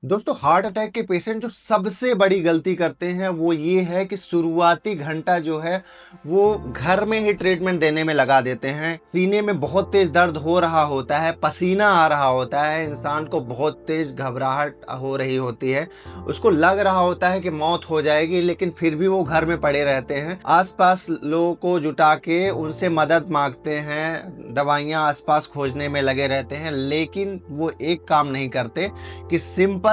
दोस्तों, heart attack के patient जो सबसे बड़ी गलती करते हैं वो ये है कि शुरुआती घंटा जो है वो घर में ही ट्रीटमेंट देने में लगा देते हैं। सीने में बहुत तेज दर्द हो रहा होता है, पसीना आ रहा होता है, इंसान को बहुत तेज घबराहट हो रही होती है, उसको लग रहा होता है कि मौत हो जाएगी, लेकिन फिर भी वो घर में पड़े रहते हैं। आसपास लोगों को जुटा के उनसे मदद मांगते हैं, दवाइयां आसपास खोजने में लगे रहते हैं, लेकिन वो एक काम नहीं करते कि सिंपल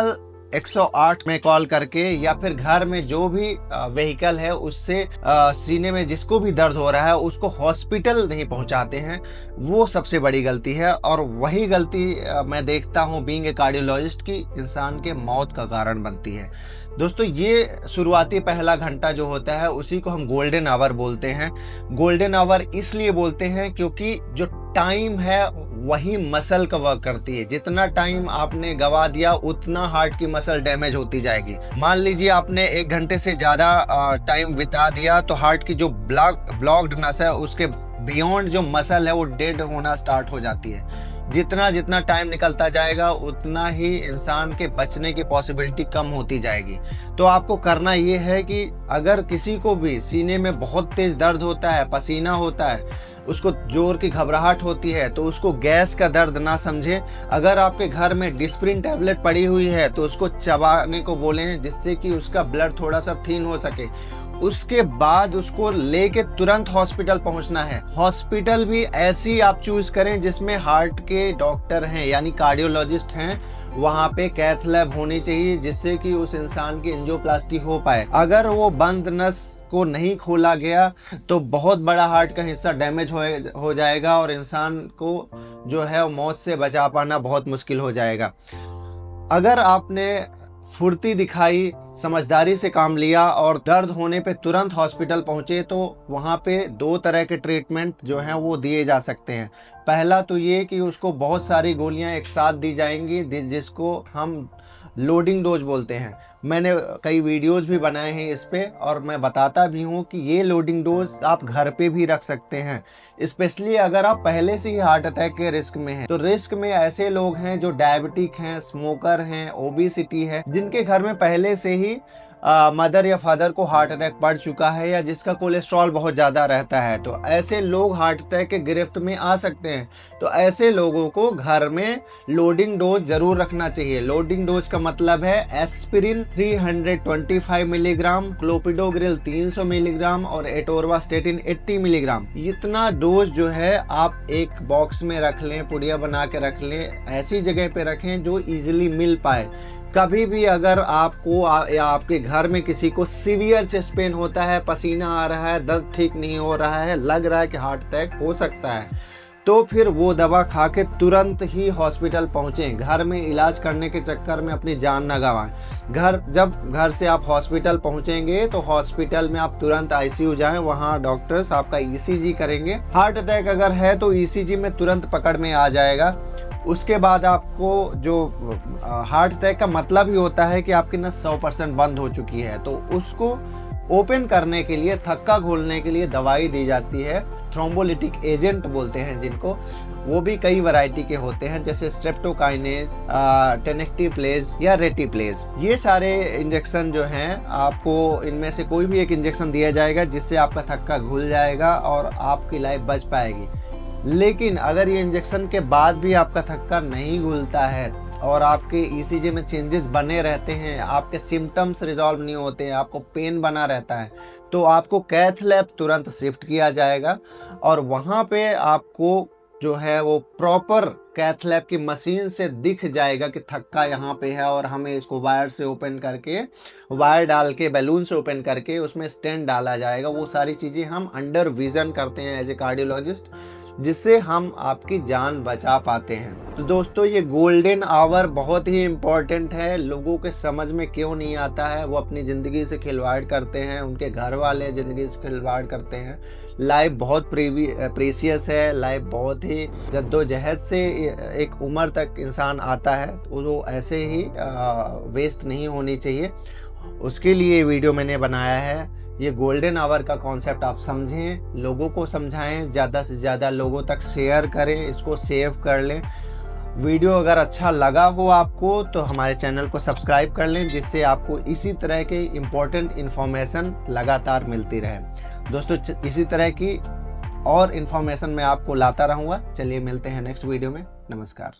108 में कॉल करके या फिर घर में जो भी व्हीकल है उससे सीने में जिसको भी दर्द हो रहा है उसको हॉस्पिटल नहीं पहुंचाते हैं। वो सबसे बड़ी गलती है और वही गलती मैं देखता हूं बीइंग ए कार्डियोलॉजिस्ट की इंसान के मौत का कारण बनती है। दोस्तों, ये शुरुआती पहला घंटा जो होता है उसी को हम गोल्डन आवर बोलते हैं। गोल्डन आवर इसलिए बोलते हैं क्योंकि जो टाइम है वही मसल का वर्क करती है। जितना टाइम आपने गवा दिया उतना हार्ट की मसल डैमेज होती जाएगी। मान लीजिए आपने 1 घंटे से ज्यादा टाइम बिता दिया तो हार्ट की जो ब्लॉक्ड नस है उसके बियॉन्ड जो मसल है वो डेड होना स्टार्ट हो जाती है। जितना जितना टाइम निकलता जाएगा उतना ही इंसान के बचने की पॉसिबिलिटी कम होती जाएगी। तो आपको करना ये है कि अगर किसी को भी सीने में बहुत तेज दर्द होता है, पसीना होता है, उसको जोर की घबराहट होती है, तो उसको गैस का दर्द ना समझे। अगर आपके घर में डिस्प्रिन टैबलेट पड़ी हुई है तो उसको चबाने को बोलें, जिससे कि उसका ब्लड थोड़ा सा थिन हो सके। उसके बाद उसको लेके तुरंत हॉस्पिटल पहुंचना है। हॉस्पिटल भी ऐसी आप चूज करें जिसमें हार्ट के डॉक्टर हैं, यानी कार्डियोलॉजिस्ट हैं। वहां पे कैथ लैब होनी चाहिए जिससे कि उस इंसान की एंजियोप्लास्टी हो पाए। अगर वो बंद नस को नहीं खोला गया तो बहुत बड़ा हार्ट का हिस्सा डैमेज हो जाएगा और इंसान को जो है मौत से बचा पाना बहुत मुश्किल हो जाएगा। अगर आपने फुर्ती दिखाई, समझदारी से काम लिया और दर्द होने पे तुरंत हॉस्पिटल पहुंचे तो वहां पे 2 तरह के ट्रीटमेंट जो हैं वो दिए जा सकते हैं। पहला तो ये कि उसको बहुत सारी गोलियां एक साथ दी जाएंगी जिसको हम लोडिंग डोज बोलते हैं। मैंने कई वीडियोस भी बनाए हैं इस पे और मैं बताता भी हूँ कि ये लोडिंग डोज आप घर पे भी रख सकते हैं। स्पेशली अगर आप पहले से ही हार्ट अटैक के रिस्क में हैं। तो रिस्क में ऐसे लोग हैं जो डायबिटिक हैं, स्मोकर हैं, ओबेसिटी है, जिनके घर में पहले से ही मदर या फादर को हार्ट अटैक पड़ चुका है या जिसका कोलेस्ट्रॉल बहुत ज्यादा रहता है। तो ऐसे लोग हार्ट अटैक के गिरफ्त में आ सकते हैं। तो ऐसे लोगों को घर में लोडिंग डोज जरूर रखना चाहिए। लोडिंग डोज का मतलब है एस्पिरिन 325 मिलीग्राम, क्लोपिडोग्रिल 300 मिलीग्राम और एटोर्वास्टेटिन 80 मिलीग्राम। इतना डोज जो है आप एक बॉक्स में रख लें, पुड़िया बना के रख लें, ऐसी जगह पे रखें जो इजीली मिल पाए। कभी भी अगर आपको या आपके घर में किसी को सीवियर चेस्ट पेन होता है, पसीना आ रहा है, दर्द ठीक नहीं हो रहा है, लग रहा है कि हार्ट अटैक हो सकता है, तो फिर वो दवा खा के तुरंत ही हॉस्पिटल पहुंचें। घर में इलाज करने के चक्कर में अपनी जान न गंवाएं। जब घर से आप हॉस्पिटल पहुंचेंगे तो हॉस्पिटल में आप तुरंत आईसीयू जाएं। वहां डॉक्टर्स आपका ईसीजी करेंगे। हार्ट अटैक अगर है तो ईसीजी में तुरंत पकड़ में आ जाएगा। उसके बाद आपको जो हार्ट अटैक का मतलब ही होता है कि आपकी नस 100% बंद हो चुकी है, तो उसको ओपन करने के लिए, थक्का खोलने के लिए दवाई दी जाती है। थ्रोम्बोलिटिक एजेंट बोलते हैं जिनको। वो भी कई वैरायटी के होते हैं, जैसे स्ट्रेप्टोकाइनेज, टेनेक्टिप्लेज या रेटिप्लेज। ये सारे इंजेक्शन जो हैं आपको इनमें से कोई भी एक इंजेक्शन दिया जाएगा जिससे आपका थक्का घुल जाएगा और आपकी लाइफ बच पाएगी। लेकिन अगर ये इंजेक्शन के बाद भी आपका थक्का नहीं घुलता है और आपके ईसीजी में चेंजेस बने रहते हैं, आपके सिम्टम्स रिजॉल्व नहीं होते हैं, आपको पेन बना रहता है, तो आपको कैथ लैब तुरंत शिफ्ट किया जाएगा और वहाँ पे आपको जो है वो प्रॉपर कैथ लैब की मशीन से दिख जाएगा कि थक्का यहाँ पे है और हमें इसको वायर से ओपन करके, वायर डाल के, बैलून से ओपन करके उसमें स्टेंट डाला जाएगा। वो सारी चीज़ें हम अंडर विजन करते हैं एज ए कार्डियोलॉजिस्ट, जिससे हम आपकी जान बचा पाते हैं। तो दोस्तों, ये गोल्डन आवर बहुत ही इम्पोर्टेंट है। लोगों के समझ में क्यों नहीं आता है, वो अपनी ज़िंदगी से खिलवाड़ करते हैं, उनके घर वाले ज़िंदगी से खिलवाड़ करते हैं। लाइफ बहुत प्रीसियस है। लाइफ बहुत ही जद्दोजहद से एक उम्र तक इंसान आता है, तो वो ऐसे ही वेस्ट नहीं होनी चाहिए। उसके लिए वीडियो मैंने बनाया है। ये गोल्डन आवर का कॉन्सेप्ट आप समझें, लोगों को समझाएं, ज़्यादा से ज़्यादा लोगों तक शेयर करें, इसको सेव कर लें। वीडियो अगर अच्छा लगा हो आपको तो हमारे चैनल को सब्सक्राइब कर लें, जिससे आपको इसी तरह के इम्पोर्टेंट इन्फॉर्मेशन लगातार मिलती रहे। दोस्तों इसी तरह की और इन्फॉर्मेशन मैं आपको लाता रहूँगा। चलिए मिलते हैं नेक्स्ट वीडियो में। नमस्कार।